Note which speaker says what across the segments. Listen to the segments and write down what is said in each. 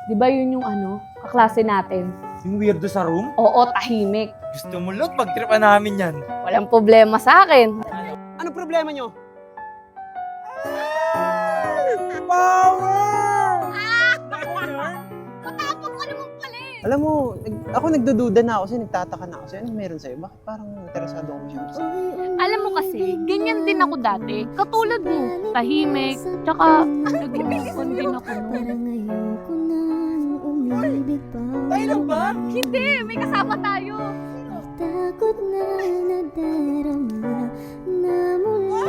Speaker 1: Di ba yun yung kaklase natin?
Speaker 2: Yung weirdo sa room?
Speaker 1: Oo, tahimik.
Speaker 2: Gusto mo, Lot, pagtripan namin yan.
Speaker 1: Walang problema sa akin.
Speaker 3: Ano problema nyo?
Speaker 2: Power!
Speaker 1: Matapang ka naman pala eh.
Speaker 3: Alam mo, ako nagdududa na ako kasi nagtataka na ako sa'yo. Anong meron sa'yo? Bakit parang interesado ako masyado sa'yo?
Speaker 1: Alam mo kasi, ganyan din ako dati. Katulad mo, tahimik, tsaka nag-iipon din ako noon.
Speaker 2: Tayo lang ba?
Speaker 1: Hindi, may kasama tayo.
Speaker 4: Takot na nadarama na mula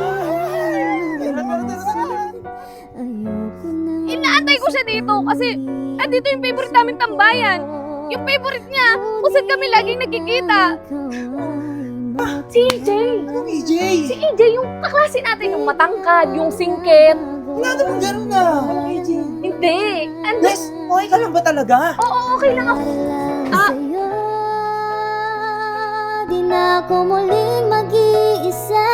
Speaker 4: ayoko na.
Speaker 1: Inaantay ko siya dito kasi dito yung favorite namin tambayan. Yung favorite niya, kung saan kami laging nagkikita. Si EJ.
Speaker 2: Anong EJ?
Speaker 1: Si EJ, yung kaklase natin, yung matangkad, yung singkit.
Speaker 2: Wala namang ganun na. Walang EJ.
Speaker 1: Hindi.
Speaker 2: Yes, okay ka lang ba talaga?
Speaker 1: Oo, okay lang ako.
Speaker 4: Sa'yo, di na ako muling mag-iisa.